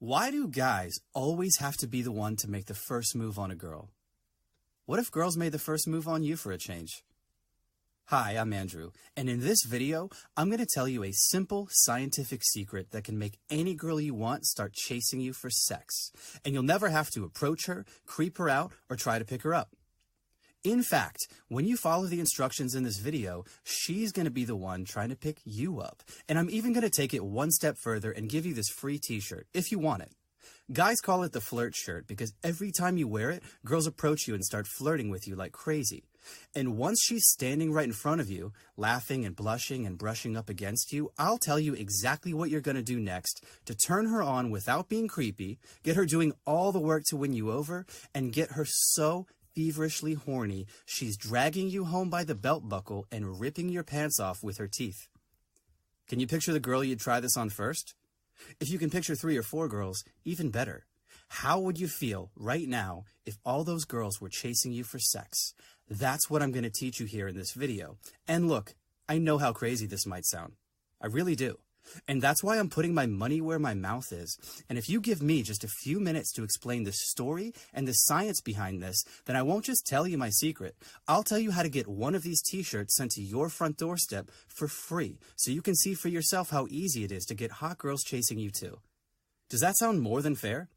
Why do guys always have to be the one to make the first move on a girl? What if girls made the first move on you for a change? Hi, I'm Andrew, and in this video, I'm going to tell you a simple scientific secret that can make any girl you want start chasing you for sex, and you'll never have to approach her, creep her out, or try to pick her up. In fact, when you follow the instructions in this video, she's going to be the one trying to pick you up. And I'm even going to take it one step further and give you this free t-shirt, if you want it. Guys call it the flirt shirt because every time you wear it, girls approach you and start flirting with you like crazy. And once she's standing right in front of you, laughing and blushing and brushing up against you, I'll tell you exactly what you're going to do next to turn her on without being creepy, get her doing all the work to win you over, and get her so feverishly horny, she's dragging you home by the belt buckle and ripping your pants off with her teeth. Can you picture the girl you'd try this on first? If you can picture 3 or 4 girls, even better. How would you feel right now if all those girls were chasing you for sex? That's what I'm going to teach you here in this video. And look, I know how crazy this might sound. I really do. And that's why I'm putting my money where my mouth is. And if you give me just a few minutes to explain the story and the science behind this, then I won't just tell you my secret. I'll tell you how to get one of these t-shirts sent to your front doorstep for free, so you can see for yourself how easy it is to get hot girls chasing you too. Does that sound more than fair?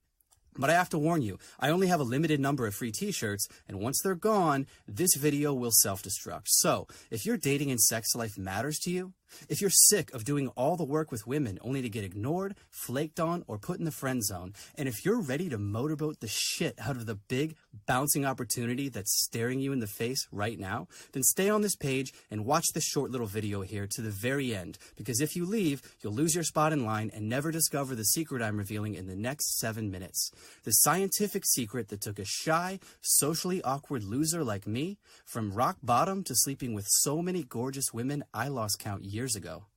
But I have to warn you, I only have a limited number of free t-shirts, and once they're gone, this video will self-destruct. So, if your dating and sex life matters to you, if you're sick of doing all the work with women only to get ignored, flaked on, or put in the friend zone, and if you're ready to motorboat the shit out of the big, bouncing opportunity that's staring you in the face right now, then stay on this page and watch this short little video here to the very end, because if you leave, you'll lose your spot in line and never discover the secret I'm revealing in the next 7 minutes. The scientific secret that took a shy, socially awkward loser like me from rock bottom to sleeping with so many gorgeous women I lost count years ago.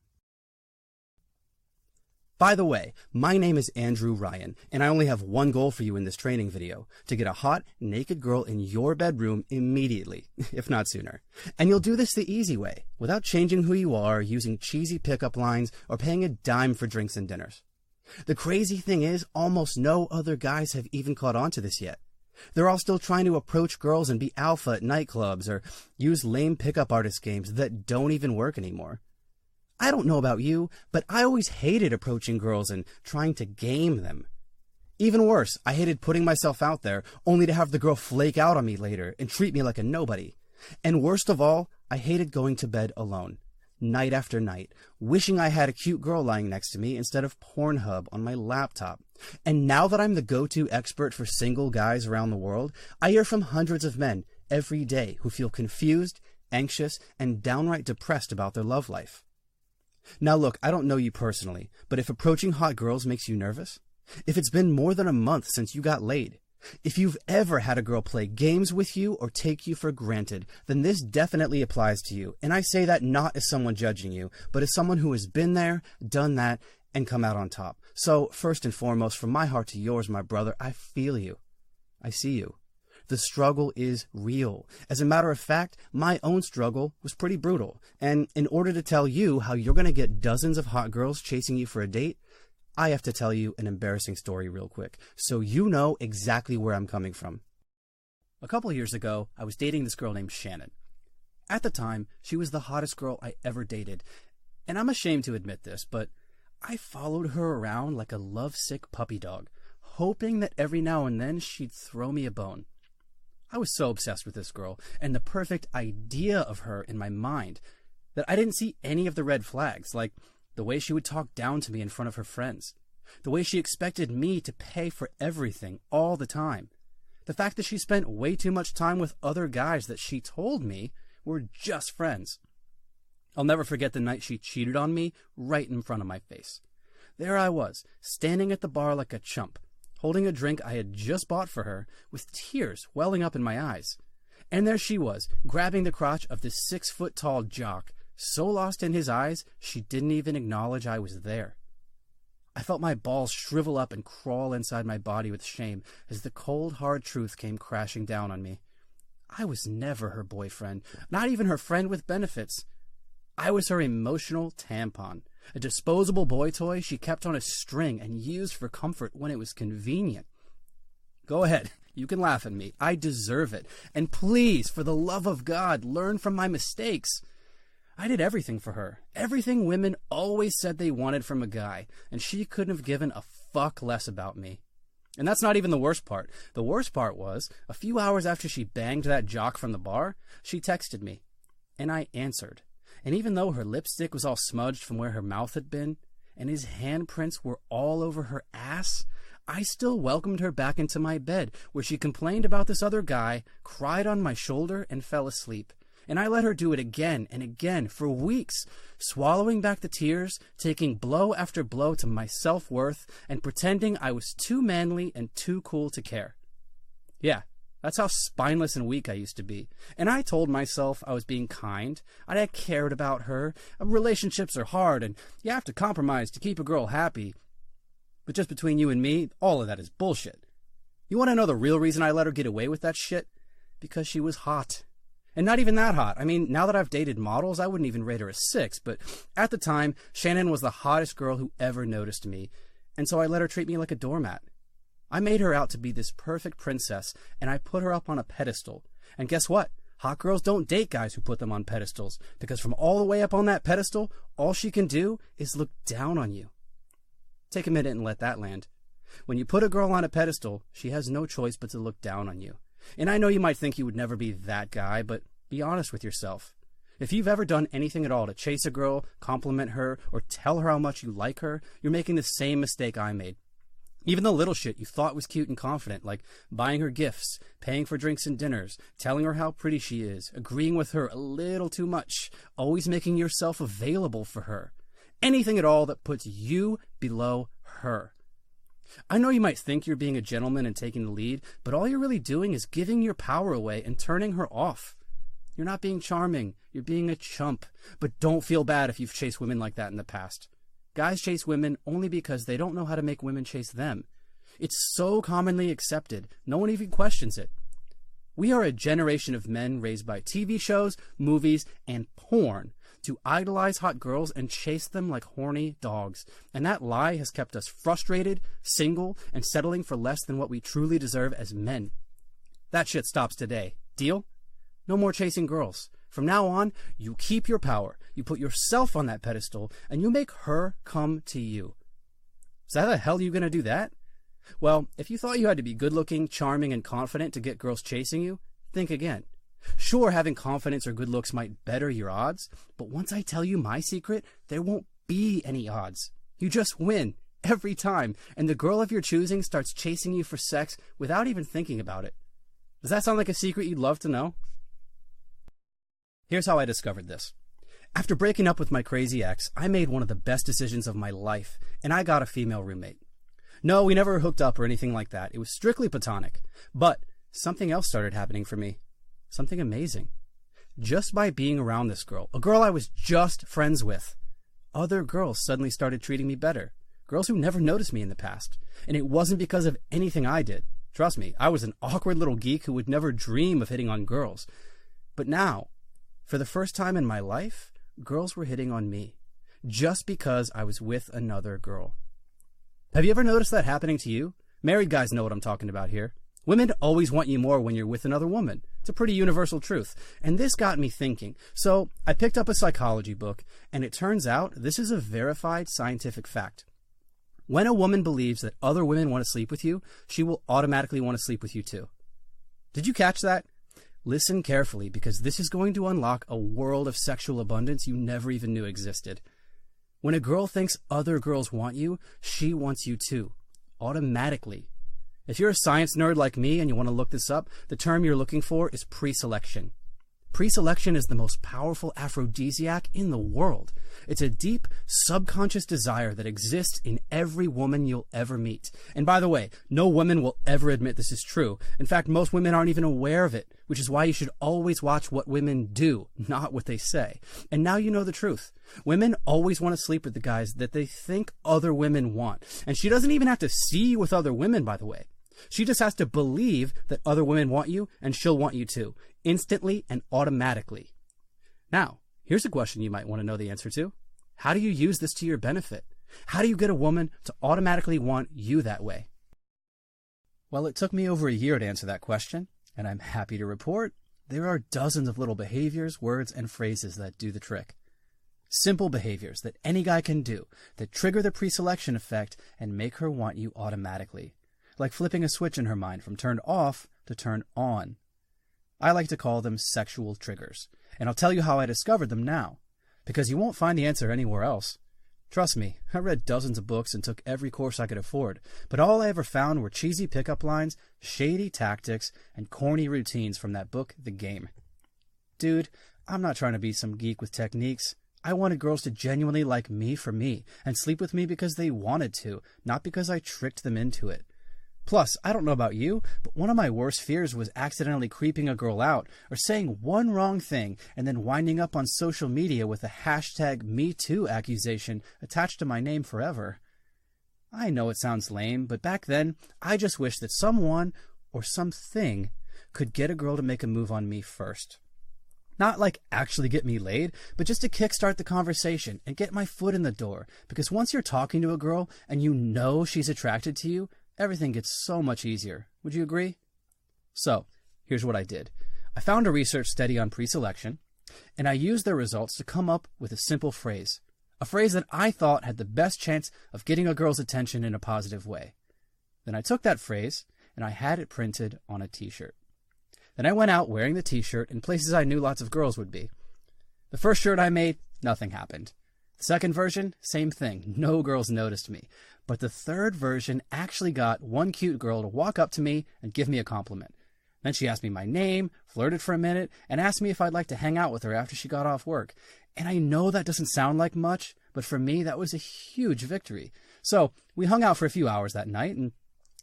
By the way, my name is Andrew Ryan, and I only have one goal for you in this training video: to get a hot, naked girl in your bedroom immediately, if not sooner. And you'll do this the easy way, without changing who you are, using cheesy pickup lines, or paying a dime for drinks and dinners. The crazy thing is, almost no other guys have even caught on to this yet. They're all still trying to approach girls and be alpha at nightclubs, or use lame pickup artist games that don't even work anymore. I don't know about you, but I always hated approaching girls and trying to game them. Even worse, I hated putting myself out there only to have the girl flake out on me later and treat me like a nobody. And worst of all, I hated going to bed alone, night after night, wishing I had a cute girl lying next to me instead of Pornhub on my laptop. And now that I'm the go-to expert for single guys around the world, I hear from hundreds of men every day who feel confused, anxious, and downright depressed about their love life. Now look, I don't know you personally, but if approaching hot girls makes you nervous, if it's been more than a month since you got laid, if you've ever had a girl play games with you or take you for granted, then this definitely applies to you. And I say that not as someone judging you, but as someone who has been there, done that, and come out on top. So first and foremost, from my heart to yours, my brother, I feel you. I see you. The struggle is real. As a matter of fact, my own struggle was pretty brutal. And in order to tell you how you're going to get dozens of hot girls chasing you for a date, I have to tell you an embarrassing story real quick, so you know exactly where I'm coming from. A couple years ago, I was dating this girl named Shannon. At the time, she was the hottest girl I ever dated, and I'm ashamed to admit this, but I followed her around like a lovesick puppy dog, hoping that every now and then she'd throw me a bone. I was so obsessed with this girl and the perfect idea of her in my mind that I didn't see any of the red flags, like the way she would talk down to me in front of her friends, the way she expected me to pay for everything all the time, the fact that she spent way too much time with other guys that she told me were just friends. I'll never forget the night she cheated on me right in front of my face. There I was, standing at the bar like a chump, holding a drink I had just bought for her, with tears welling up in my eyes. And there she was, grabbing the crotch of this 6-foot-tall jock, so lost in his eyes, she didn't even acknowledge I was there. I felt my balls shrivel up and crawl inside my body with shame as the cold, hard truth came crashing down on me. I was never her boyfriend, not even her friend with benefits. I was her emotional tampon, A disposable boy toy she kept on a string and used for comfort when it was convenient. Go ahead. You can laugh at me. I deserve it. And please, for the love of God, learn from my mistakes. I did everything for her. Everything women always said they wanted from a guy, and she couldn't have given a fuck less about me. And that's not even the worst part. The worst part was, a few hours after she banged that jock from the bar, she texted me. And I answered. And even though her lipstick was all smudged from where her mouth had been, and his handprints were all over her ass, I still welcomed her back into my bed, where she complained about this other guy, cried on my shoulder, and fell asleep. And I let her do it again and again for weeks, swallowing back the tears, taking blow after blow to my self-worth, and pretending I was too manly and too cool to care. Yeah, that's how spineless and weak I used to be. And I told myself I was being kind, I cared about her, relationships are hard, and you have to compromise to keep a girl happy. But just between you and me, all of that is bullshit. You want to know the real reason I let her get away with that shit? Because she was hot. And not even that hot. I mean, now that I've dated models, I wouldn't even rate her a 6, but at the time, Shannon was the hottest girl who ever noticed me, and so I let her treat me like a doormat. I made her out to be this perfect princess, and I put her up on a pedestal. And guess what? Hot girls don't date guys who put them on pedestals, because from all the way up on that pedestal, all she can do is look down on you. Take a minute and let that land. When you put a girl on a pedestal, she has no choice but to look down on you. And I know you might think you would never be that guy, but be honest with yourself. If you've ever done anything at all to chase a girl, compliment her, or tell her how much you like her, you're making the same mistake I made. Even the little shit you thought was cute and confident, like buying her gifts, paying for drinks and dinners, telling her how pretty she is, agreeing with her a little too much, always making yourself available for her. Anything at all that puts you below her. I know you might think you're being a gentleman and taking the lead, but all you're really doing is giving your power away and turning her off. You're not being charming, you're being a chump. But don't feel bad if you've chased women like that in the past. Guys chase women only because they don't know how to make women chase them. It's so commonly accepted, no one even questions it. We are a generation of men raised by TV shows, movies, and porn to idolize hot girls and chase them like horny dogs. And that lie has kept us frustrated, single, and settling for less than what we truly deserve as men. That shit stops today. Deal? No more chasing girls. From now on, you keep your power, you put yourself on that pedestal, and you make her come to you. So how the hell are you going to do that? Well, if you thought you had to be good-looking, charming, and confident to get girls chasing you, think again. Sure, having confidence or good looks might better your odds, but once I tell you my secret, there won't be any odds. You just win, every time, and the girl of your choosing starts chasing you for sex without even thinking about it. Does that sound like a secret you'd love to know? Here's how I discovered this. After breaking up with my crazy ex, I made one of the best decisions of my life, and I got a female roommate. No, we never hooked up or anything like that. It was strictly platonic. But something else started happening for me. Something amazing. Just by being around this girl, a girl I was just friends with, other girls suddenly started treating me better. Girls who never noticed me in the past. And it wasn't because of anything I did. Trust me, I was an awkward little geek who would never dream of hitting on girls. But now, for the first time in my life, girls were hitting on me. Just because I was with another girl. Have you ever noticed that happening to you? Married guys know what I'm talking about here. Women always want you more when you're with another woman. It's a pretty universal truth. And this got me thinking. So I picked up a psychology book, and it turns out this is a verified scientific fact. When a woman believes that other women want to sleep with you, she will automatically want to sleep with you too. Did you catch that? Listen carefully, because this is going to unlock a world of sexual abundance you never even knew existed. When a girl thinks other girls want you, she wants you too. Automatically. If you're a science nerd like me and you want to look this up, the term you're looking for is pre-selection. Pre-selection is the most powerful aphrodisiac in the world. It's a deep, subconscious desire that exists in every woman you'll ever meet. And by the way, no woman will ever admit this is true. In fact, most women aren't even aware of it, which is why you should always watch what women do, not what they say. And now you know the truth. Women always want to sleep with the guys that they think other women want. And she doesn't even have to see you with other women, by the way. She just has to believe that other women want you, and she'll want you too, instantly and automatically. Now, here's a question you might want to know the answer to. How do you use this to your benefit? How do you get a woman to automatically want you that way? Well, it took me over a year to answer that question, and I'm happy to report there are dozens of little behaviors, words, and phrases that do the trick. Simple behaviors that any guy can do that trigger the pre-selection effect and make her want you automatically, like flipping a switch in her mind from turned off to turned on. I like to call them sexual triggers, and I'll tell you how I discovered them now, because you won't find the answer anywhere else. Trust me, I read dozens of books and took every course I could afford, but all I ever found were cheesy pickup lines, shady tactics, and corny routines from that book, The Game. Dude, I'm not trying to be some geek with techniques. I wanted girls to genuinely like me for me and sleep with me because they wanted to, not because I tricked them into it. Plus, I don't know about you, but one of my worst fears was accidentally creeping a girl out or saying one wrong thing and then winding up on social media with a hashtag #MeToo accusation attached to my name forever. I know it sounds lame, but back then, I just wished that someone or something could get a girl to make a move on me first. Not like actually get me laid, but just to kickstart the conversation and get my foot in the door. Because once you're talking to a girl and you know she's attracted to you, everything gets so much easier. Would you agree? So, here's what I did. I found a research study on pre-selection, and I used their results to come up with a simple phrase. A phrase that I thought had the best chance of getting a girl's attention in a positive way. Then I took that phrase, and I had it printed on a t-shirt. Then I went out wearing the t-shirt in places I knew lots of girls would be. The first shirt I made, nothing happened. The second version, same thing. No girls noticed me. But the third version actually got one cute girl to walk up to me and give me a compliment. Then she asked me my name, flirted for a minute, and asked me if I'd like to hang out with her after she got off work. And I know that doesn't sound like much, but for me, that was a huge victory. So we hung out for a few hours that night, and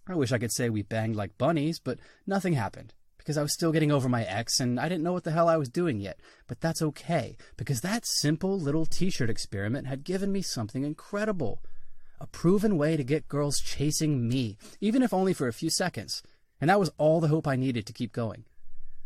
I wish I could say we banged like bunnies, but nothing happened. Because I was still getting over my ex, and I didn't know what the hell I was doing yet. But that's okay, because that simple little t-shirt experiment had given me something incredible. A proven way to get girls chasing me, even if only for a few seconds. And that was all the hope I needed to keep going.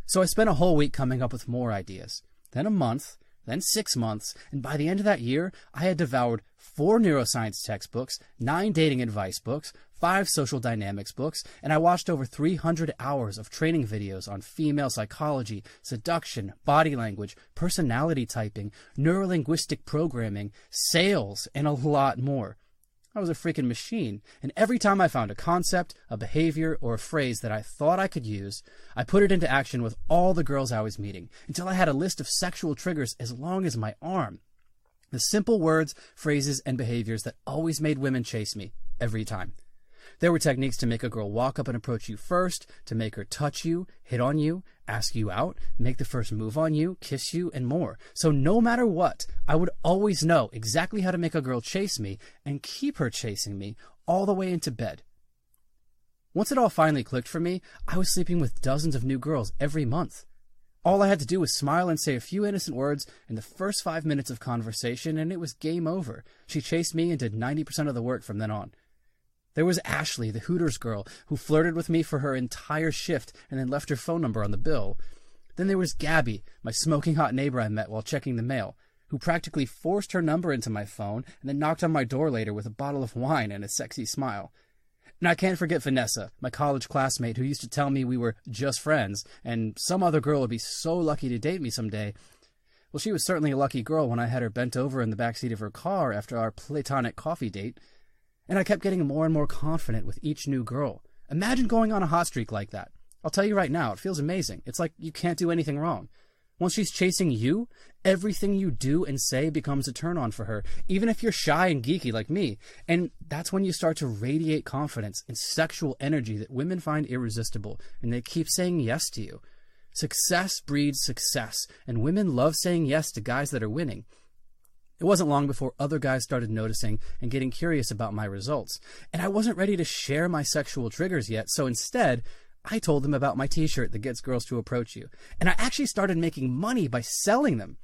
So I spent a whole week coming up with more ideas. Then a month, then 6 months, and by the end of that year, I had devoured 4 neuroscience textbooks, 9 dating advice books, 5 social dynamics books, and I watched over 300 hours of training videos on female psychology, seduction, body language, personality typing, neurolinguistic programming, sales, and a lot more. I was a freaking machine, and every time I found a concept, a behavior, or a phrase that I thought I could use, I put it into action with all the girls I was meeting, until I had a list of sexual triggers as long as my arm. The simple words, phrases, and behaviors that always made women chase me, every time. There were techniques to make a girl walk up and approach you first, to make her touch you, hit on you, ask you out, make the first move on you, kiss you, and more. So no matter what, I would always know exactly how to make a girl chase me and keep her chasing me all the way into bed. Once it all finally clicked for me, I was sleeping with dozens of new girls every month. All I had to do was smile and say a few innocent words in the first 5 minutes of conversation, and it was game over. She chased me and did 90% of the work from then on. There was Ashley, the Hooters girl, who flirted with me for her entire shift and then left her phone number on the bill. Then there was Gabby, my smoking hot neighbor I met while checking the mail, who practically forced her number into my phone and then knocked on my door later with a bottle of wine and a sexy smile. And I can't forget Vanessa, my college classmate who used to tell me we were just friends and some other girl would be so lucky to date me someday. Well, she was certainly a lucky girl when I had her bent over in the backseat of her car after our platonic coffee date. And I kept getting more and more confident with each new girl. Imagine going on a hot streak like that. I'll tell you right now, it feels amazing. It's like you can't do anything wrong. Once she's chasing you, everything you do and say becomes a turn-on for her, even if you're shy and geeky like me. And that's when you start to radiate confidence and sexual energy that women find irresistible, and they keep saying yes to you. Success breeds success, and women love saying yes to guys that are winning. It wasn't long before other guys started noticing and getting curious about my results. And I wasn't ready to share my sexual triggers yet, so instead, I told them about my t-shirt that gets girls to approach you. And I actually started making money by selling them.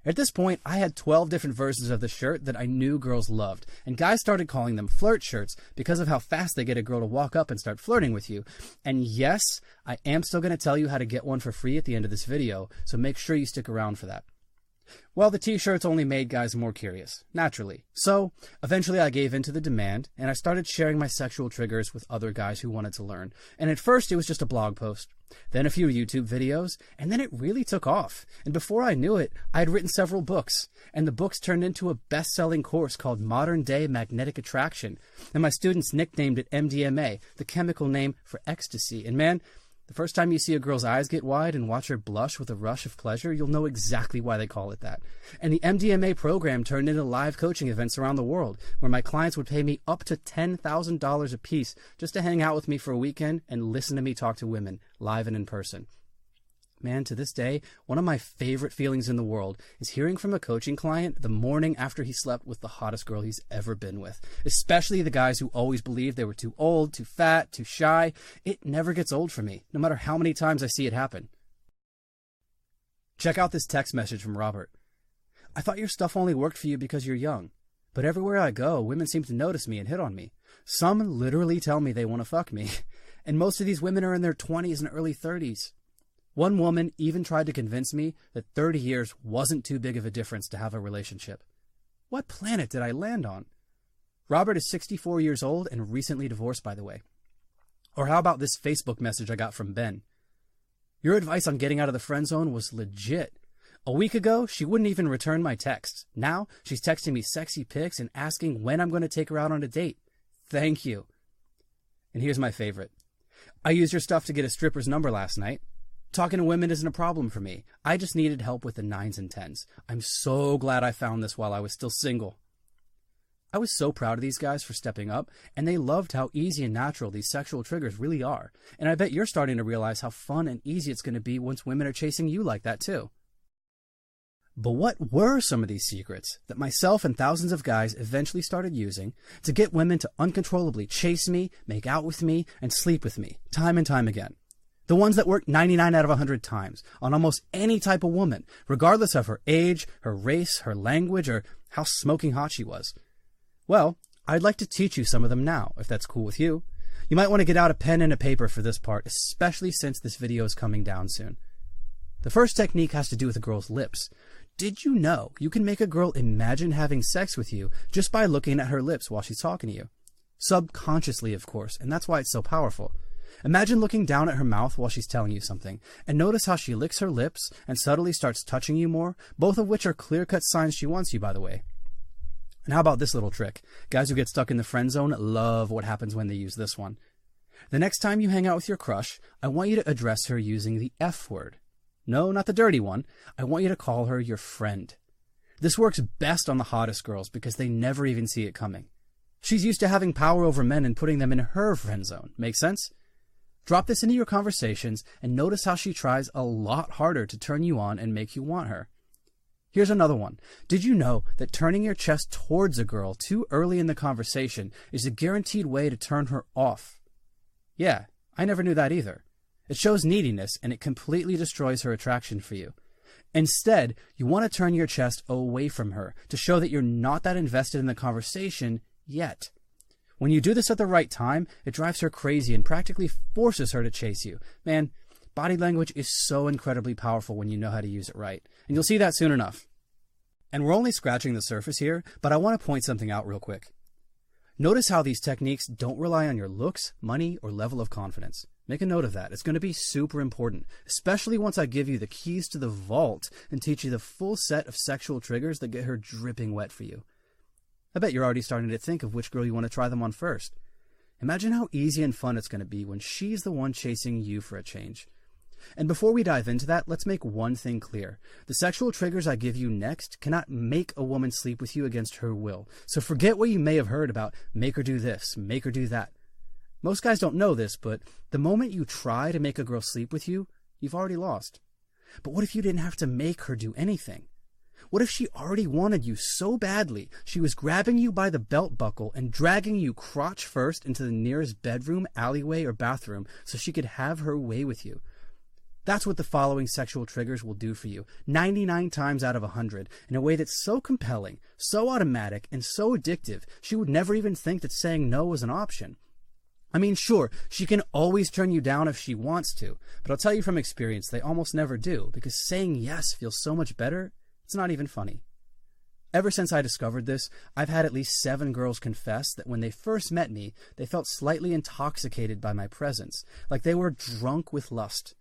At this point, I had 12 different versions of the shirt that I knew girls loved. And guys started calling them flirt shirts because of how fast they get a girl to walk up and start flirting with you. And yes, I am still going to tell you how to get one for free at the end of this video, so make sure you stick around for that. Well, the t-shirts only made guys more curious, naturally. So, eventually I gave in to the demand, and I started sharing my sexual triggers with other guys who wanted to learn. And at first it was just a blog post, then a few YouTube videos, and then it really took off. And before I knew it, I had written several books, and the books turned into a best-selling course called Modern Day Magnetic Attraction. And my students nicknamed it MDMA, the chemical name for ecstasy. And man, the first time you see a girl's eyes get wide and watch her blush with a rush of pleasure, you'll know exactly why they call it that. And the MDMA program turned into live coaching events around the world, where my clients would pay me up to $10,000 a piece just to hang out with me for a weekend and listen to me talk to women, live and in person. Man, to this day, one of my favorite feelings in the world is hearing from a coaching client the morning after he slept with the hottest girl he's ever been with. Especially the guys who always believed they were too old, too fat, too shy. It never gets old for me, no matter how many times I see it happen. Check out this text message from Robert. I thought your stuff only worked for you because you're young. But everywhere I go, women seem to notice me and hit on me. Some literally tell me they want to fuck me. And most of these women are in their 20s and early 30s. One woman even tried to convince me that 30 years wasn't too big of a difference to have a relationship. What planet did I land on? Robert is 64 years old and recently divorced, by the way. Or how about this Facebook message I got from Ben? Your advice on getting out of the friend zone was legit. A week ago, she wouldn't even return my texts. Now, she's texting me sexy pics and asking when I'm going to take her out on a date. Thank you. And here's my favorite. I used your stuff to get a stripper's number last night. Talking to women isn't a problem for me. I just needed help with the 9s and 10s. I'm so glad I found this while I was still single. I was so proud of these guys for stepping up, and they loved how easy and natural these sexual triggers really are. And I bet you're starting to realize how fun and easy it's going to be once women are chasing you like that too. But what were some of these secrets that myself and thousands of guys eventually started using to get women to uncontrollably chase me, make out with me, and sleep with me, time and time again? The ones that work 99 out of 100 times on almost any type of woman, regardless of her age, her race, her language, or how smoking hot she was. Well, I'd like to teach you some of them now, if that's cool with you. You might want to get out a pen and a paper for this part, especially since this video is coming down soon. The first technique has to do with a girl's lips. Did you know you can make a girl imagine having sex with you just by looking at her lips while she's talking to you? Subconsciously, of course, and that's why it's so powerful. Imagine looking down at her mouth while she's telling you something, and notice how she licks her lips and subtly starts touching you more, both of which are clear-cut signs she wants you, by the way. And how about this little trick? Guys who get stuck in the friend zone love what happens when they use this one. The next time you hang out with your crush, I want you to address her using the F word. No, not the dirty one. I want you to call her your friend. This works best on the hottest girls because they never even see it coming. She's used to having power over men and putting them in her friend zone. Make sense? Drop this into your conversations and notice how she tries a lot harder to turn you on and make you want her. Here's another one. Did you know that turning your chest towards a girl too early in the conversation is a guaranteed way to turn her off? Yeah, I never knew that either. It shows neediness and it completely destroys her attraction for you. Instead, you want to turn your chest away from her to show that you're not that invested in the conversation yet. When you do this at the right time, it drives her crazy and practically forces her to chase you. Man, body language is so incredibly powerful when you know how to use it right. And you'll see that soon enough. And we're only scratching the surface here, but I want to point something out real quick. Notice how these techniques don't rely on your looks, money, or level of confidence. Make a note of that. It's going to be super important, especially once I give you the keys to the vault and teach you the full set of sexual triggers that get her dripping wet for you. I bet you're already starting to think of which girl you want to try them on first. Imagine how easy and fun it's going to be when she's the one chasing you for a change. And before we dive into that, let's make one thing clear. The sexual triggers I give you next cannot make a woman sleep with you against her will. So forget what you may have heard about make her do this, make her do that. Most guys don't know this, but the moment you try to make a girl sleep with you, you've already lost. But what if you didn't have to make her do anything? What if she already wanted you so badly, she was grabbing you by the belt buckle and dragging you crotch first into the nearest bedroom, alleyway, or bathroom so she could have her way with you? That's what the following sexual triggers will do for you, 99 times out of 100, in a way that's so compelling, so automatic, and so addictive, she would never even think that saying no was an option. I mean, sure, she can always turn you down if she wants to, but I'll tell you from experience, they almost never do, because saying yes feels so much better. It's not even funny. Ever since I discovered this, I've had at least 7 girls confess that when they first met me, they felt slightly intoxicated by my presence, like they were drunk with lust.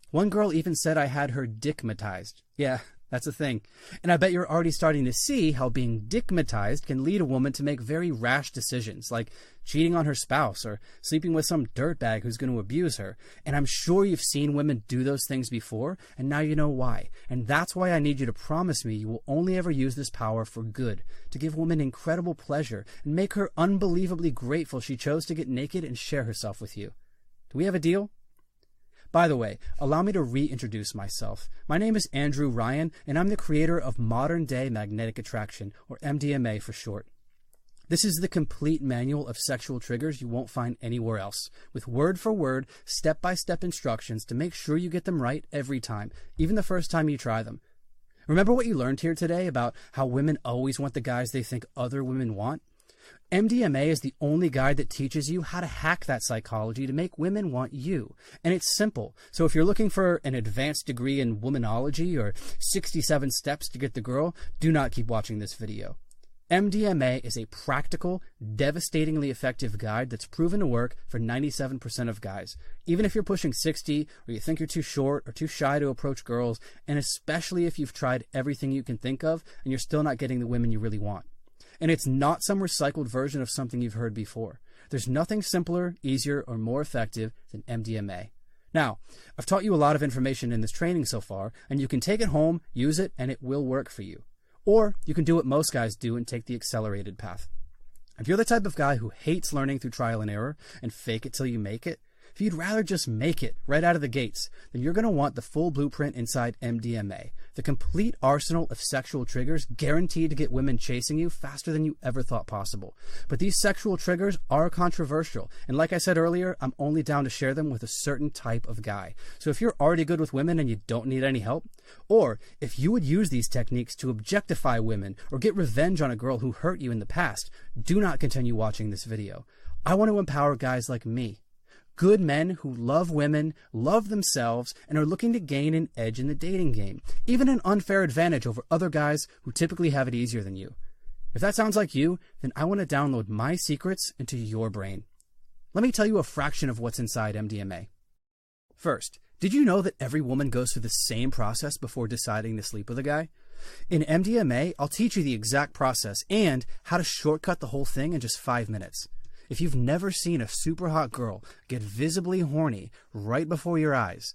One girl even said I had her dickmatized. Yeah, that's a thing. And I bet you're already starting to see how being dickmatized can lead a woman to make very rash decisions, like cheating on her spouse or sleeping with some dirtbag who's going to abuse her. And I'm sure you've seen women do those things before, and now you know why. And that's why I need you to promise me you will only ever use this power for good, to give women incredible pleasure and make her unbelievably grateful she chose to get naked and share herself with you. Do we have a deal? By the way, allow me to reintroduce myself. My name is Andrew Ryan, and I'm the creator of Modern Day Magnetic Attraction, or MDMA for short. This is the complete manual of sexual triggers you won't find anywhere else, with word-for-word, step-by-step instructions to make sure you get them right every time, even the first time you try them. Remember what you learned here today about how women always want the guys they think other women want? MDMA is the only guide that teaches you how to hack that psychology to make women want you. And it's simple. So if you're looking for an advanced degree in womanology or 67 steps to get the girl, do not keep watching this video. MDMA is a practical, devastatingly effective guide that's proven to work for 97% of guys, even if you're pushing 60 or you think you're too short or too shy to approach girls, and especially if you've tried everything you can think of and you're still not getting the women you really want. And it's not some recycled version of something you've heard before. There's nothing simpler, easier, or more effective than MDMA. Now, I've taught you a lot of information in this training so far, and you can take it home, use it, and it will work for you. Or you can do what most guys do and take the accelerated path. If you're the type of guy who hates learning through trial and error and fake it till you make it, if you'd rather just make it right out of the gates, then you're going to want the full blueprint inside MDMA, the complete arsenal of sexual triggers guaranteed to get women chasing you faster than you ever thought possible. But these sexual triggers are controversial, and like I said earlier, I'm only down to share them with a certain type of guy. So if you're already good with women and you don't need any help, or if you would use these techniques to objectify women or get revenge on a girl who hurt you in the past, do not continue watching this video. I want to empower guys like me. Good men who love women, love themselves, and are looking to gain an edge in the dating game, even an unfair advantage over other guys who typically have it easier than you. If that sounds like you, then I want to download my secrets into your brain. Let me tell you a fraction of what's inside MDMA. First, did you know that every woman goes through the same process before deciding to sleep with a guy? In MDMA, I'll teach you the exact process and how to shortcut the whole thing in just 5 minutes. If you've never seen a super hot girl get visibly horny right before your eyes,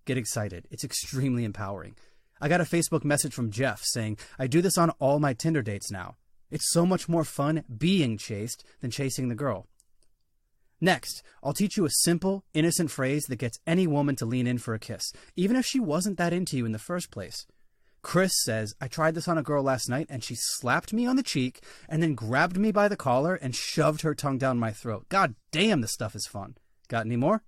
get excited. It's extremely empowering. I got a Facebook message from Jeff saying, I do this on all my Tinder dates now. It's so much more fun being chased than chasing the girl. Next, I'll teach you a simple, innocent phrase that gets any woman to lean in for a kiss, even if she wasn't that into you in the first place. Chris says, I tried this on a girl last night and she slapped me on the cheek and then grabbed me by the collar and shoved her tongue down my throat. God damn, this stuff is fun. Got any more?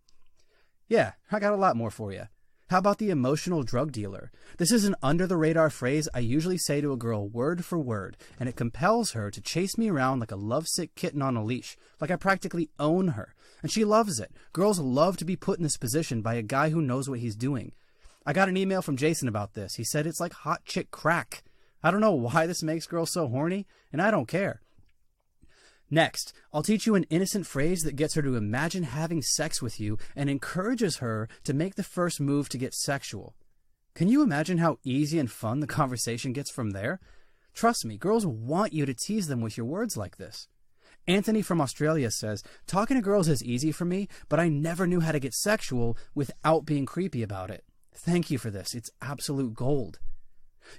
Yeah, I got a lot more for you. How about the emotional drug dealer? This is an under-the-radar phrase I usually say to a girl word for word, and it compels her to chase me around like a lovesick kitten on a leash, like I practically own her. And she loves it. Girls love to be put in this position by a guy who knows what he's doing. I got an email from Jason about this. He said it's like hot chick crack. I don't know why this makes girls so horny, and I don't care. Next, I'll teach you an innocent phrase that gets her to imagine having sex with you and encourages her to make the first move to get sexual. Can you imagine how easy and fun the conversation gets from there? Trust me, girls want you to tease them with your words like this. Anthony from Australia says, talking to girls is easy for me, but I never knew how to get sexual without being creepy about it. Thank you for this. It's absolute gold.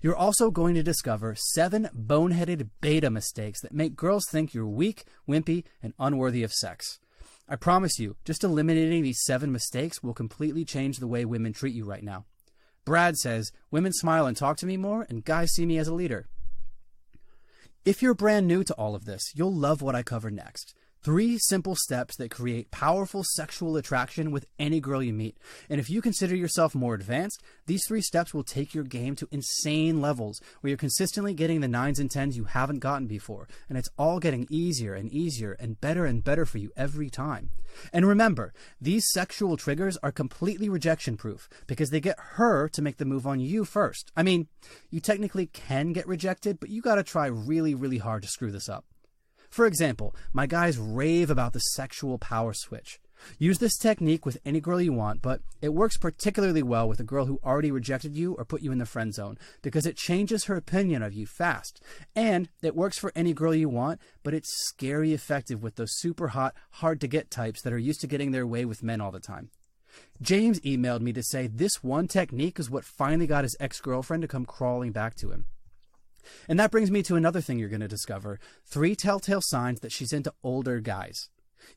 You're also going to discover 7 boneheaded beta mistakes that make girls think you're weak, wimpy, and unworthy of sex. I promise you, just eliminating these 7 mistakes will completely change the way women treat you right now. Brad says, women smile and talk to me more, and guys see me as a leader. If you're brand new to all of this, you'll love what I cover next. 3 simple steps that create powerful sexual attraction with any girl you meet. And if you consider yourself more advanced, these 3 steps will take your game to insane levels where you're consistently getting the 9s and 10s you haven't gotten before. And it's all getting easier and better for you every time. And remember, these sexual triggers are completely rejection proof because they get her to make the move on you first. I mean, you technically can get rejected, but you gotta try really, really hard to screw this up. For example, my guys rave about the sexual power switch. Use this technique with any girl you want, but it works particularly well with a girl who already rejected you or put you in the friend zone because it changes her opinion of you fast. And it works for any girl you want, but it's scary effective with those super hot, hard to get types that are used to getting their way with men all the time. James emailed me to say this one technique is what finally got his ex-girlfriend to come crawling back to him. And that brings me to another thing you're going to discover, 3 telltale signs that she's into older guys.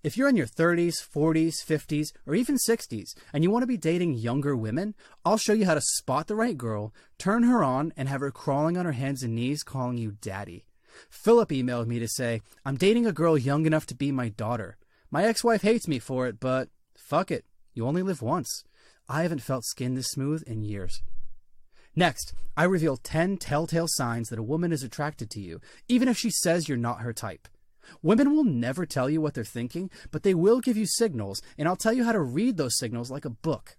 If you're in your 30s, 40s, 50s, or even 60s, and you want to be dating younger women, I'll show you how to spot the right girl, turn her on, and have her crawling on her hands and knees calling you daddy. Philip emailed me to say, I'm dating a girl young enough to be my daughter. My ex-wife hates me for it, but fuck it, you only live once. I haven't felt skin this smooth in years. Next, I reveal 10 telltale signs that a woman is attracted to you, even if she says you're not her type. Women will never tell you what they're thinking, but they will give you signals, and I'll tell you how to read those signals like a book.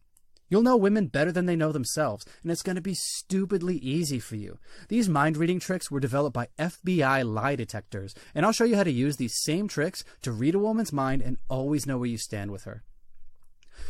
You'll know women better than they know themselves, and it's going to be stupidly easy for you. These mind-reading tricks were developed by FBI lie detectors, and I'll show you how to use these same tricks to read a woman's mind and always know where you stand with her.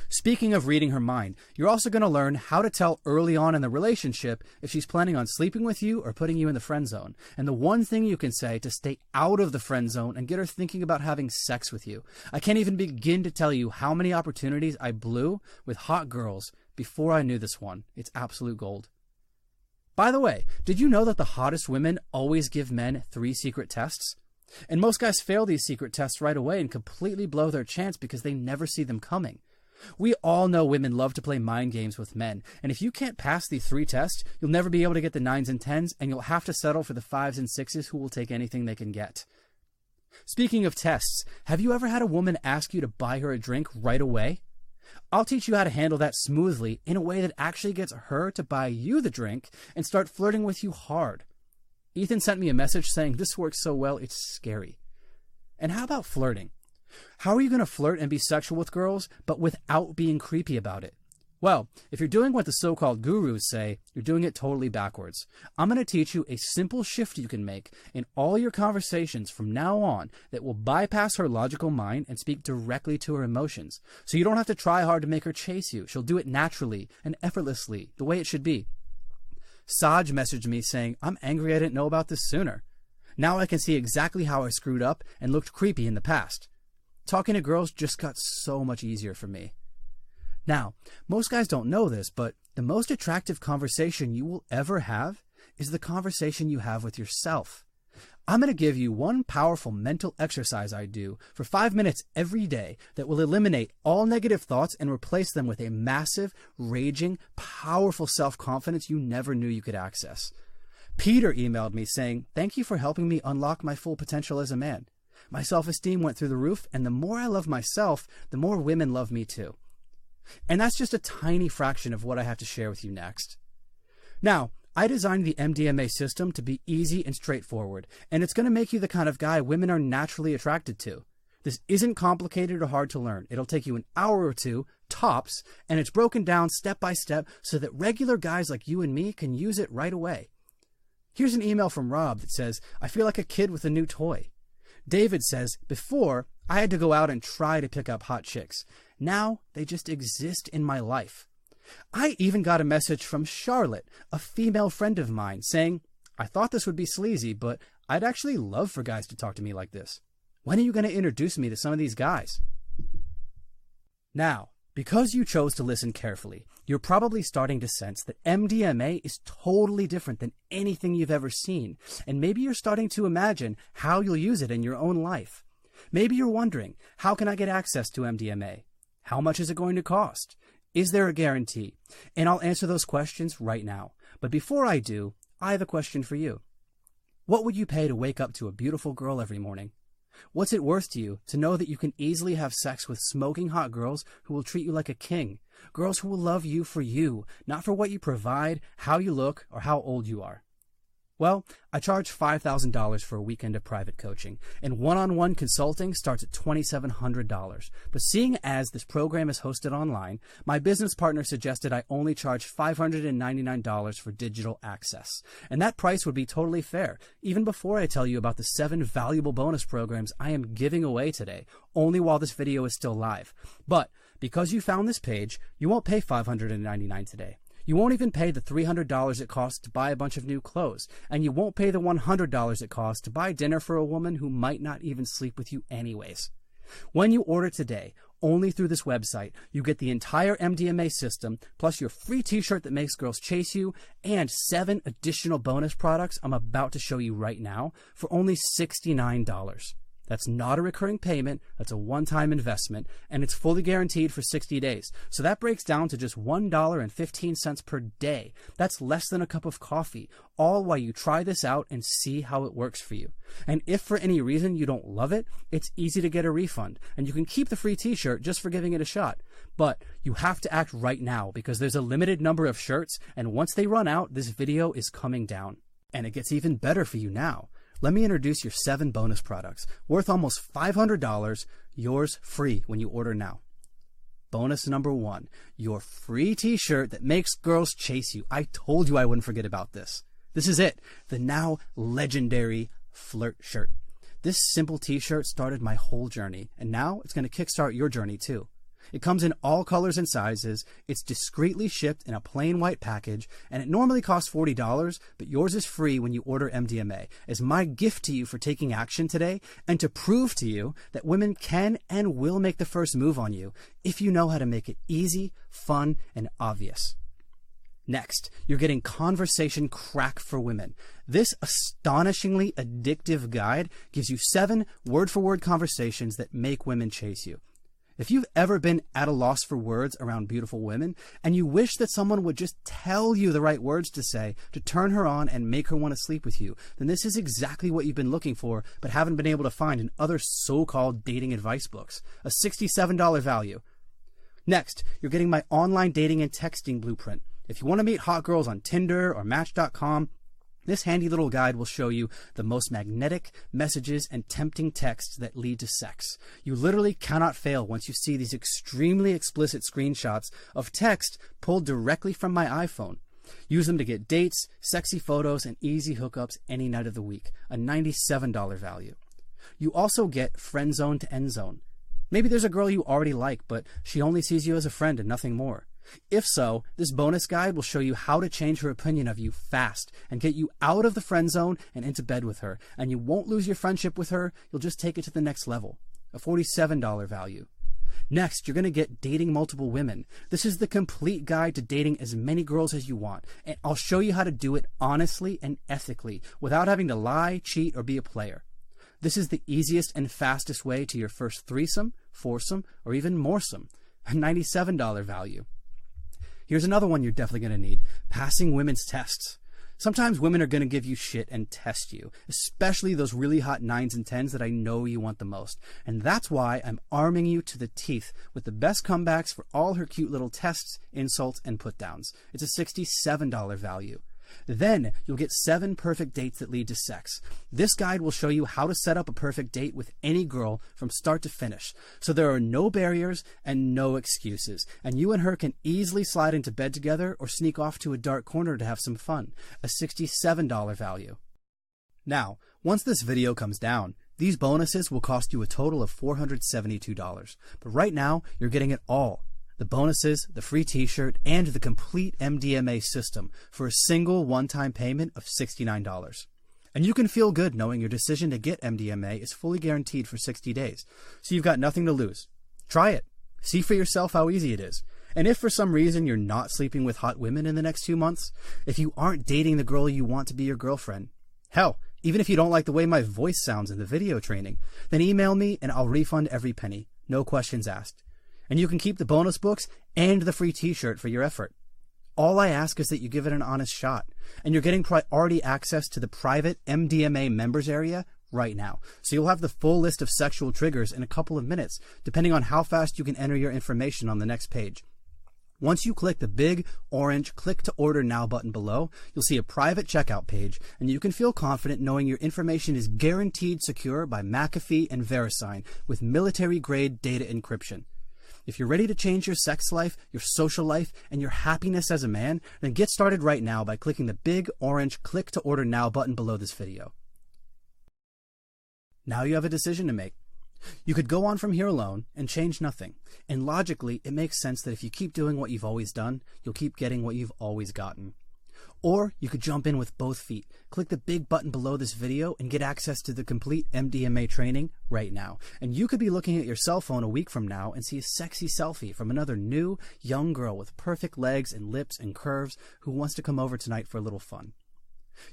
Speaking of reading her mind, you're also going to learn how to tell early on in the relationship if she's planning on sleeping with you or putting you in the friend zone. And the one thing you can say to stay out of the friend zone and get her thinking about having sex with you. I can't even begin to tell you how many opportunities I blew with hot girls before I knew this one. It's absolute gold. By the way, did you know that the hottest women always give men 3 secret tests? And most guys fail these secret tests right away and completely blow their chance because they never see them coming. We all know women love to play mind games with men, and if you can't pass these 3 tests, you'll never be able to get the 9s and 10s, and you'll have to settle for the 5s and 6s who will take anything they can get. Speaking of tests, have you ever had a woman ask you to buy her a drink right away? I'll teach you how to handle that smoothly in a way that actually gets her to buy you the drink and start flirting with you hard. Ethan sent me a message saying this works so well, it's scary. And how about flirting? How are you going to flirt and be sexual with girls, but without being creepy about it? Well, if you're doing what the so-called gurus say, you're doing it totally backwards. I'm going to teach you a simple shift you can make in all your conversations from now on that will bypass her logical mind and speak directly to her emotions. So you don't have to try hard to make her chase you. She'll do it naturally and effortlessly, the way it should be. Saj messaged me saying, I'm angry I didn't know about this sooner. Now I can see exactly how I screwed up and looked creepy in the past. Talking to girls just got so much easier for me. Now, most guys don't know this, but the most attractive conversation you will ever have is the conversation you have with yourself. I'm going to give you one powerful mental exercise I do for 5 minutes every day that will eliminate all negative thoughts and replace them with a massive, raging, powerful self-confidence you never knew you could access. Peter emailed me saying, thank you for helping me unlock my full potential as a man. My self-esteem went through the roof, and the more I love myself, the more women love me too. And that's just a tiny fraction of what I have to share with you next. Now, I designed the MDMA system to be easy and straightforward, and it's going to make you the kind of guy women are naturally attracted to. This isn't complicated or hard to learn. It'll take you an hour or 2, tops, and it's broken down step by step so that regular guys like you and me can use it right away. Here's an email from Rob that says, I feel like a kid with a new toy. David says, before, I had to go out and try to pick up hot chicks. Now, they just exist in my life. I even got a message from Charlotte, a female friend of mine, saying, I thought this would be sleazy, but I'd actually love for guys to talk to me like this. When are you going to introduce me to some of these guys? Now, because you chose to listen carefully, you're probably starting to sense that MDMA is totally different than anything you've ever seen, and maybe you're starting to imagine how you'll use it in your own life. Maybe you're wondering, how can I get access to MDMA? How much is it going to cost? Is there a guarantee? And I'll answer those questions right now. But before I do, I have a question for you. What would you pay to wake up to a beautiful girl every morning? What's it worth to you to know that you can easily have sex with smoking hot girls who will treat you like a king? Girls who will love you for you, not for what you provide, how you look, or how old you are. Well, I charge $5,000 for a weekend of private coaching, and one-on-one consulting starts at $2,700. But seeing as this program is hosted online, my business partner suggested I only charge $599 for digital access. And that price would be totally fair, even before I tell you about the 7 valuable bonus programs I am giving away today, only while this video is still live. But because you found this page, you won't pay $599 today. You won't even pay the $300 it costs to buy a bunch of new clothes, and you won't pay the $100 it costs to buy dinner for a woman who might not even sleep with you anyways. When you order today, only through this website, you get the entire MDMA system, plus your free t-shirt that makes girls chase you, and 7 additional bonus products I'm about to show you right now for only $69. That's not a recurring payment, that's a one-time investment, and it's fully guaranteed for 60 days. So that breaks down to just $1.15 per day. That's less than a cup of coffee, all while you try this out and see how it works for you. And if for any reason you don't love it, it's easy to get a refund, and you can keep the free t-shirt just for giving it a shot. But you have to act right now because there's a limited number of shirts, and once they run out, this video is coming down. And it gets even better for you now. Let me introduce your 7 bonus products, worth almost $500, yours free when you order now. Bonus number 1, your free t-shirt that makes girls chase you. I told you I wouldn't forget about this. This is it, the now legendary flirt shirt. This simple t-shirt started my whole journey, and now it's going to kickstart your journey too. It comes in all colors and sizes, it's discreetly shipped in a plain white package, and it normally costs $40, but yours is free when you order MDMA, as my gift to you for taking action today, and to prove to you that women can and will make the first move on you, if you know how to make it easy, fun, and obvious. Next, you're getting Conversation Crack for Women. This astonishingly addictive guide gives you 7 word-for-word conversations that make women chase you. If you've ever been at a loss for words around beautiful women, and you wish that someone would just tell you the right words to say to turn her on and make her want to sleep with you, then this is exactly what you've been looking for but haven't been able to find in other so-called dating advice books. A $67 value. Next, you're getting my online dating and texting blueprint. If you want to meet hot girls on Tinder or Match.com, this handy little guide will show you the most magnetic messages and tempting texts that lead to sex. You literally cannot fail once you see these extremely explicit screenshots of text pulled directly from my iPhone. Use them to get dates, sexy photos, and easy hookups any night of the week. A $97 value. You also get Friend Zone to End Zone. Maybe there's a girl you already like, but she only sees you as a friend and nothing more. If so, this bonus guide will show you how to change her opinion of you fast and get you out of the friend zone and into bed with her. And you won't lose your friendship with her, you'll just take it to the next level. A $47 value. Next, you're going to get Dating Multiple Women. This is the complete guide to dating as many girls as you want. And I'll show you how to do it honestly and ethically without having to lie, cheat, or be a player. This is the easiest and fastest way to your first threesome, foursome, or even moresome. A $97 value. Here's another one you're definitely going to need. Passing women's tests. Sometimes women are going to give you shit and test you, especially those really hot 9s and 10s that I know you want the most. And that's why I'm arming you to the teeth with the best comebacks for all her cute little tests, insults, and put-downs. It's a $67 value. Then you'll get 7 perfect dates that lead to sex. This guide will show you how to set up a perfect date with any girl from start to finish. So there are no barriers and no excuses. And you and her can easily slide into bed together or sneak off to a dark corner to have some fun. A $67 value. Now, once this video comes down, these bonuses will cost you a total of $472. But right now, you're getting it all. The bonuses, the free t-shirt, and the complete MDMA system for a single one-time payment of $69. And you can feel good knowing your decision to get MDMA is fully guaranteed for 60 days. So you've got nothing to lose. Try it. See for yourself how easy it is. And if for some reason you're not sleeping with hot women in the next 2 months, if you aren't dating the girl you want to be your girlfriend, hell, even if you don't like the way my voice sounds in the video training, then email me and I'll refund every penny. No questions asked. And you can keep the bonus books and the free t-shirt for your effort. All I ask is that you give it an honest shot. And you're getting priority access to the private MDMA members area right now. So you'll have the full list of sexual triggers in a couple of minutes, depending on how fast you can enter your information on the next page. Once you click the big orange Click to Order Now button below, you'll see a private checkout page, and you can feel confident knowing your information is guaranteed secure by McAfee and VeriSign with military-grade data encryption. If you're ready to change your sex life, your social life, and your happiness as a man, then get started right now by clicking the big orange Click to Order Now button below this video. Now you have a decision to make. You could go on from here alone and change nothing. And logically, it makes sense that if you keep doing what you've always done, you'll keep getting what you've always gotten. Or you could jump in with both feet, click the big button below this video and get access to the complete MDMA training right now. And you could be looking at your cell phone a week from now and see a sexy selfie from another new, young girl with perfect legs and lips and curves who wants to come over tonight for a little fun.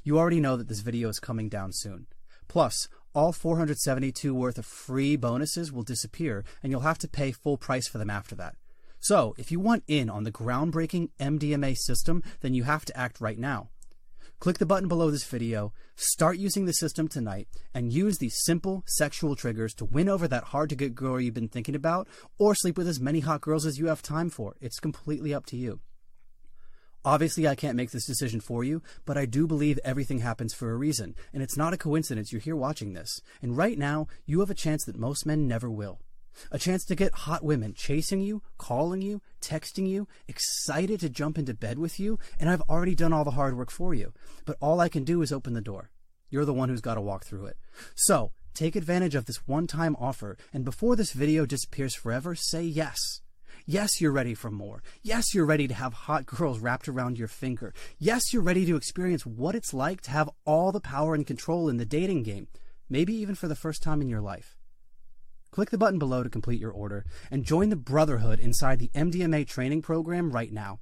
You already know that this video is coming down soon. Plus, all 472 worth of free bonuses will disappear, and you'll have to pay full price for them after that. So, if you want in on the groundbreaking MDMA system, then you have to act right now. Click the button below this video, start using the system tonight, and use these simple sexual triggers to win over that hard-to-get girl you've been thinking about, or sleep with as many hot girls as you have time for. It's completely up to you. Obviously, I can't make this decision for you, but I do believe everything happens for a reason, and it's not a coincidence you're here watching this. And right now, you have a chance that most men never will. A chance to get hot women chasing you, calling you, texting you, excited to jump into bed with you, and I've already done all the hard work for you. But all I can do is open the door. You're the one who's got to walk through it. So, take advantage of this one-time offer, and before this video disappears forever, say yes. Yes, you're ready for more. Yes, you're ready to have hot girls wrapped around your finger. Yes, you're ready to experience what it's like to have all the power and control in the dating game, maybe even for the first time in your life. Click the button below to complete your order and join the brotherhood inside the MDMA training program right now.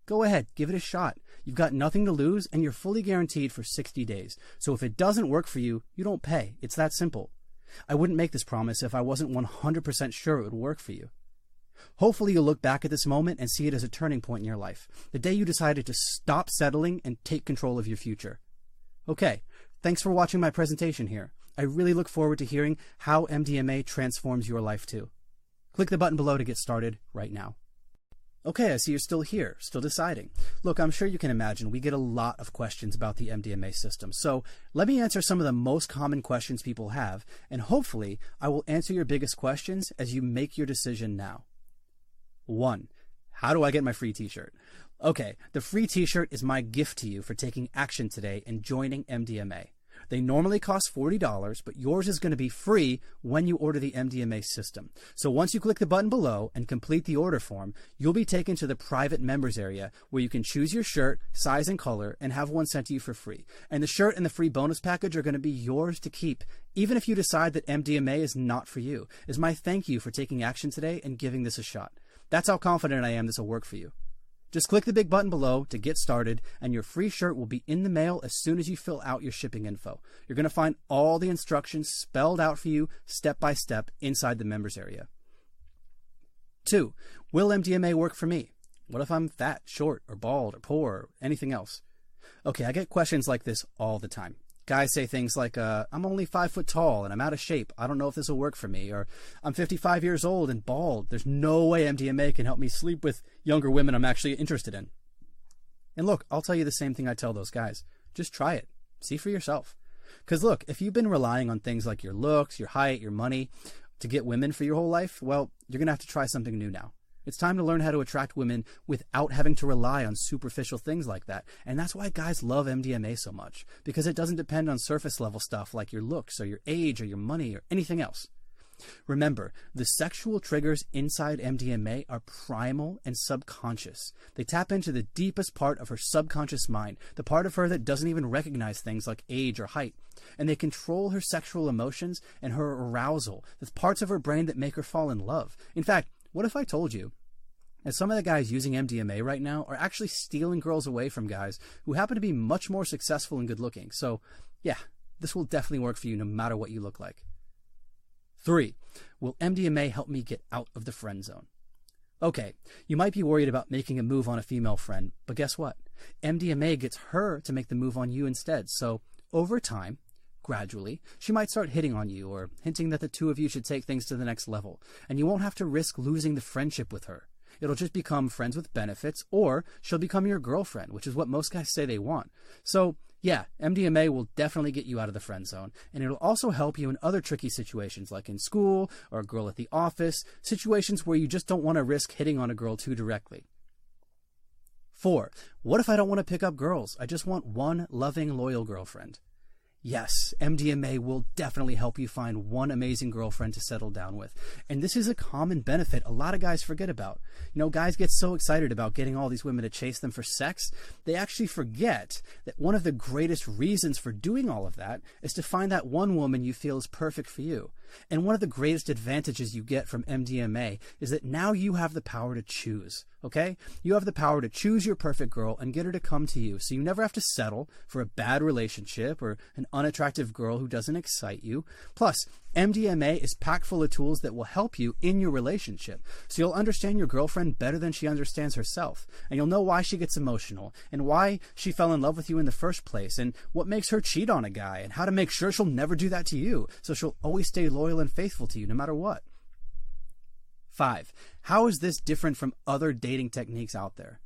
Go ahead, give it a shot. You've got nothing to lose and you're fully guaranteed for 60 days. So if it doesn't work for you, you don't pay. It's that simple. I wouldn't make this promise if I wasn't 100% sure it would work for you. Hopefully you'll look back at this moment and see it as a turning point in your life, the day you decided to stop settling and take control of your future. Okay, thanks for watching my presentation here. I really look forward to hearing how MDMA transforms your life too. Click the button below to get started right now. Okay, I see you're still here, still deciding. Look, I'm sure you can imagine we get a lot of questions about the MDMA system, so let me answer some of the most common questions people have, and hopefully I will answer your biggest questions as you make your decision now. 1. How do I get my free t-shirt? Okay, the free t-shirt is my gift to you for taking action today and joining MDMA. They normally cost $40, but yours is going to be free when you order the MDMA system. So once you click the button below and complete the order form, you'll be taken to the private members area where you can choose your shirt, size, and color and have one sent to you for free. And the shirt and the free bonus package are going to be yours to keep, even if you decide that MDMA is not for you. It's my thank you for taking action today and giving this a shot. That's how confident I am this will work for you. Just click the big button below to get started, and your free shirt will be in the mail as soon as you fill out your shipping info. You're going to find all the instructions spelled out for you step by step inside the members area. 2. Will MDMA work for me? What if I'm fat, short, or bald, or poor, or anything else? Okay, I get questions like this all the time. Guys say things like, I'm only 5 foot tall and I'm out of shape. I don't know if this will work for me. Or I'm 55 years old and bald. There's no way MDMA can help me sleep with younger women I'm actually interested in. And look, I'll tell you the same thing I tell those guys. Just try it. See for yourself. Because look, if you've been relying on things like your looks, your height, your money to get women for your whole life, well, you're going to have to try something new now. It's time to learn how to attract women without having to rely on superficial things like that. And that's why guys love MDMA so much, because it doesn't depend on surface level stuff like your looks or your age or your money or anything else. Remember, the sexual triggers inside MDMA are primal and subconscious. They tap into the deepest part of her subconscious mind, the part of her that doesn't even recognize things like age or height. And they control her sexual emotions and her arousal, the parts of her brain that make her fall in love. In fact, what if I told you that some of the guys using MDMA right now are actually stealing girls away from guys who happen to be much more successful and good looking? So yeah, this will definitely work for you no matter what you look like. 3. Will MDMA help me get out of the friend zone? Okay, you might be worried about making a move on a female friend, but guess what? MDMA gets her to make the move on you instead. So over time, gradually, she might start hitting on you or hinting that the two of you should take things to the next level, and you won't have to risk losing the friendship with her. It'll just become friends with benefits, or she'll become your girlfriend, which is what most guys say they want. So, yeah, MDMA will definitely get you out of the friend zone, and it'll also help you in other tricky situations, like in school or a girl at the office, situations where you just don't want to risk hitting on a girl too directly. 4. What if I don't want to pick up girls? I just want one loving, loyal girlfriend. Yes, MDMA will definitely help you find one amazing girlfriend to settle down with. And this is a common benefit a lot of guys forget about. You know, guys get so excited about getting all these women to chase them for sex, they actually forget that one of the greatest reasons for doing all of that is to find that one woman you feel is perfect for you. And one of the greatest advantages you get from MDMA is that now you have the power to choose, okay? You have the power to choose your perfect girl and get her to come to you, so you never have to settle for a bad relationship or an unattractive girl who doesn't excite you. Plus, MDMA is packed full of tools that will help you in your relationship, so you'll understand your girlfriend better than she understands herself, and you'll know why she gets emotional, and why she fell in love with you in the first place, and what makes her cheat on a guy, and how to make sure she'll never do that to you, so she'll always stay loyal and faithful to you no matter what. 5. How is this different from other dating techniques out there?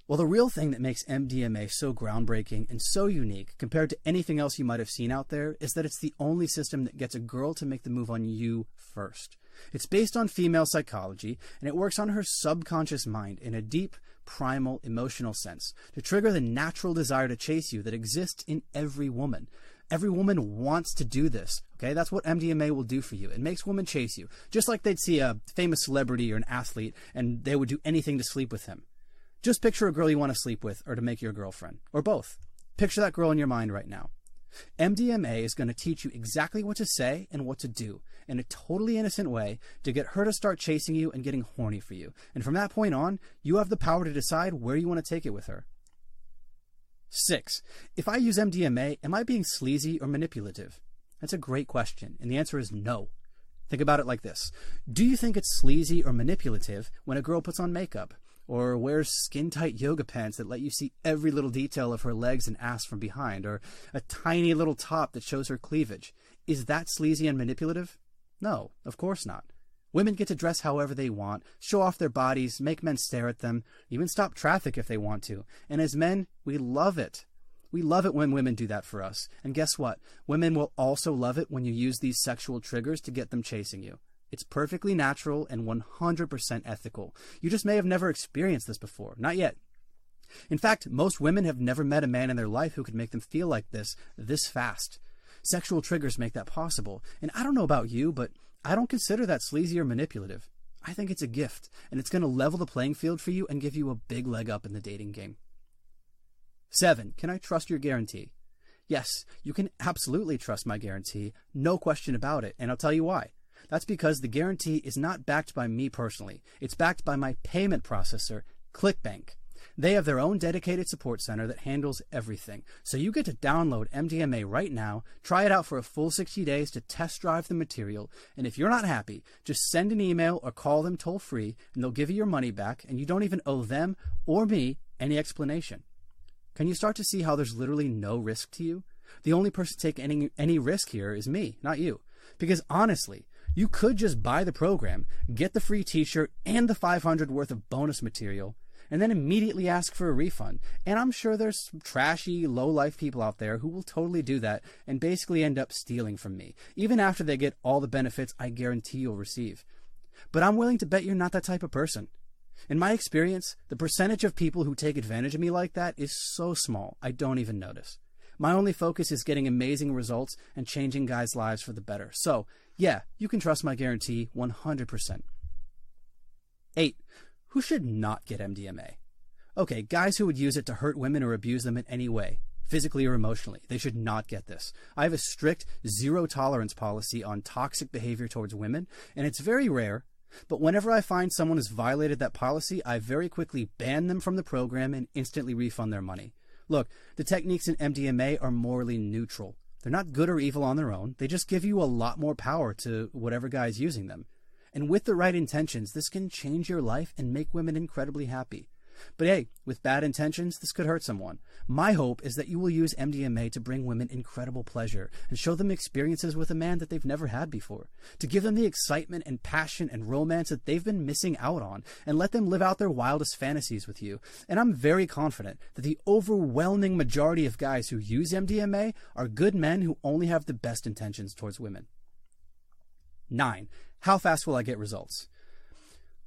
Well, the real thing that makes MDMA so groundbreaking and so unique compared to anything else you might have seen out there is that it's the only system that gets a girl to make the move on you first. It's based on female psychology, and it works on her subconscious mind in a deep, primal, emotional sense to trigger the natural desire to chase you that exists in every woman. Every woman wants to do this, okay? That's what MDMA will do for you. It makes women chase you, just like they'd see a famous celebrity or an athlete, and they would do anything to sleep with him. Just picture a girl you want to sleep with or to make your girlfriend, or both. Picture that girl in your mind right now. MDMA is going to teach you exactly what to say and what to do in a totally innocent way to get her to start chasing you and getting horny for you. And from that point on, you have the power to decide where you want to take it with her. 6. If I use MDMA, am I being sleazy or manipulative? That's a great question, and the answer is no. Think about it like this. Do you think it's sleazy or manipulative when a girl puts on makeup, or wears skin-tight yoga pants that let you see every little detail of her legs and ass from behind, or a tiny little top that shows her cleavage? Is that sleazy and manipulative? No, of course not. Women get to dress however they want, show off their bodies, make men stare at them, even stop traffic if they want to. And as men, we love it. We love it when women do that for us. And guess what? Women will also love it when you use these sexual triggers to get them chasing you. It's perfectly natural and 100% ethical. You just may have never experienced this before. Not yet. In fact, most women have never met a man in their life who could make them feel like this fast. Sexual triggers make that possible. And I don't know about you, but I don't consider that sleazy or manipulative. I think it's a gift, and it's going to level the playing field for you and give you a big leg up in the dating game. 7. Can I trust your guarantee? Yes, you can absolutely trust my guarantee. No question about it. And I'll tell you why. That's because the guarantee is not backed by me personally. It's backed by my payment processor, ClickBank. They have their own dedicated support center that handles everything. So you get to download MDMA right now, try it out for a full 60 days to test drive the material, and if you're not happy, just send an email or call them toll free, and they'll give you your money back, and you don't even owe them or me any explanation. Can you start to see how there's literally no risk to you? The only person taking any risk here is me, not you. Because honestly, you could just buy the program, get the free t-shirt and the $500 worth of bonus material, and then immediately ask for a refund. And I'm sure there's some trashy, low-life people out there who will totally do that and basically end up stealing from me, even after they get all the benefits I guarantee you'll receive. But I'm willing to bet you're not that type of person. In my experience, the percentage of people who take advantage of me like that is so small, I don't even notice. My only focus is getting amazing results and changing guys' lives for the better. So, yeah, you can trust my guarantee 100%. 8. Who should not get MDMA? Okay, guys who would use it to hurt women or abuse them in any way, physically or emotionally, they should not get this. I have a strict zero-tolerance policy on toxic behavior towards women, and it's very rare, but whenever I find someone has violated that policy, I very quickly ban them from the program and instantly refund their money. Look, the techniques in MDMA are morally neutral. They're not good or evil on their own. They just give you a lot more power to whatever guy is using them. And with the right intentions, this can change your life and make women incredibly happy. But hey, with bad intentions, this could hurt someone. My hope is that you will use MDMA to bring women incredible pleasure and show them experiences with a man that they've never had before, to give them the excitement and passion and romance that they've been missing out on, and let them live out their wildest fantasies with you. And I'm very confident that the overwhelming majority of guys who use MDMA are good men who only have the best intentions towards women. 9. How fast will I get results?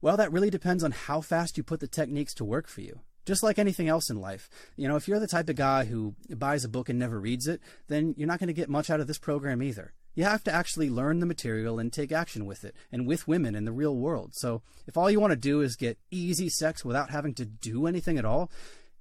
Well, that really depends on how fast you put the techniques to work for you. Just like anything else in life. If you're the type of guy who buys a book and never reads it, then you're not going to get much out of this program either. You have to actually learn the material and take action with it, and with women in the real world. So if all you want to do is get easy sex without having to do anything at all,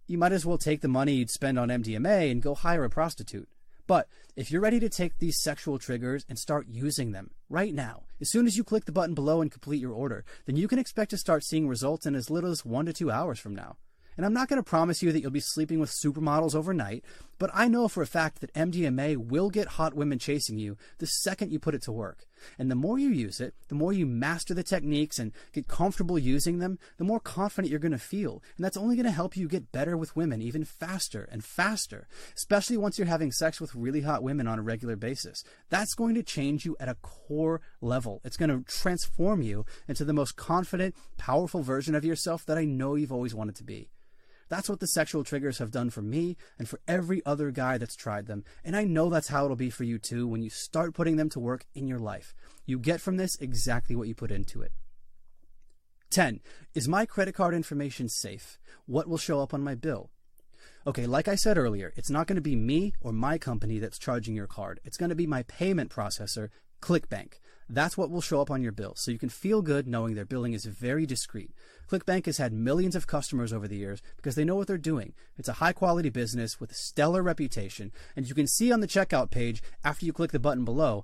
you might as well take the money you'd spend on MDMA and go hire a prostitute. But if you're ready to take these sexual triggers and start using them right now, as soon as you click the button below and complete your order, then you can expect to start seeing results in as little as 1 to 2 hours from now. And I'm not going to promise you that you'll be sleeping with supermodels overnight, but I know for a fact that MDMA will get hot women chasing you the second you put it to work. And the more you use it, the more you master the techniques and get comfortable using them, the more confident you're going to feel. And that's only going to help you get better with women even faster and faster, especially once you're having sex with really hot women on a regular basis. That's going to change you at a core level. It's going to transform you into the most confident, powerful version of yourself that I know you've always wanted to be. That's what the sexual triggers have done for me and for every other guy that's tried them. And I know that's how it'll be for you too when you start putting them to work in your life. You get from this exactly what you put into it. 10. Is my credit card information safe? What will show up on my bill? Okay, like I said earlier, it's not going to be me or my company that's charging your card. It's going to be my payment processor, ClickBank. That's what will show up on your bill, so you can feel good knowing their billing is very discreet. ClickBank has had millions of customers over the years because they know what they're doing. It's a high-quality business with a stellar reputation, and you can see on the checkout page, after you click the button below,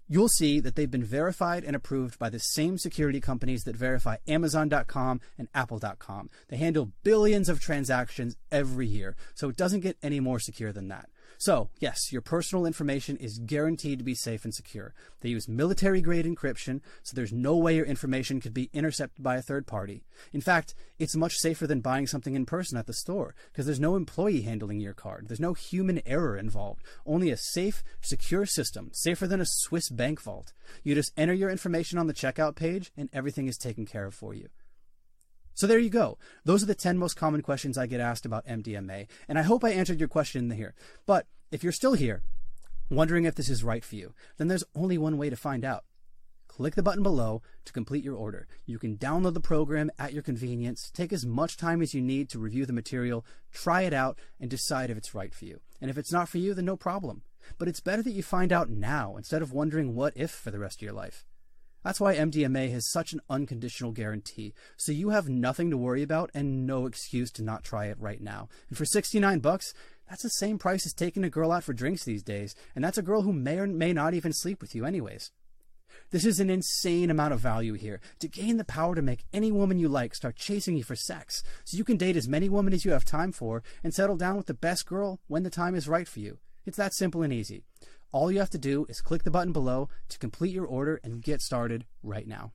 you'll see that they've been verified and approved by the same security companies that verify Amazon.com and Apple.com. They handle billions of transactions every year, so it doesn't get any more secure than that. So, yes, your personal information is guaranteed to be safe and secure. They use military-grade encryption, so there's no way your information could be intercepted by a third party. In fact, it's much safer than buying something in person at the store, because there's no employee handling your card. There's no human error involved. Only a safe, secure system, safer than a Swiss bank vault. You just enter your information on the checkout page, and everything is taken care of for you. So there you go. Those are the 10 most common questions I get asked about MDMA, and I hope I answered your question in here. But if you're still here, wondering if this is right for you, then there's only one way to find out. Click the button below to complete your order. You can download the program at your convenience, take as much time as you need to review the material, try it out, and decide if it's right for you. And if it's not for you, then no problem. But it's better that you find out now instead of wondering what if for the rest of your life. That's why MDMA has such an unconditional guarantee, so you have nothing to worry about and no excuse to not try it right now. And for $69, that's the same price as taking a girl out for drinks these days, and that's a girl who may or may not even sleep with you anyways. This is an insane amount of value here, to gain the power to make any woman you like start chasing you for sex, so you can date as many women as you have time for and settle down with the best girl when the time is right for you. It's that simple and easy. All you have to do is click the button below to complete your order and get started right now.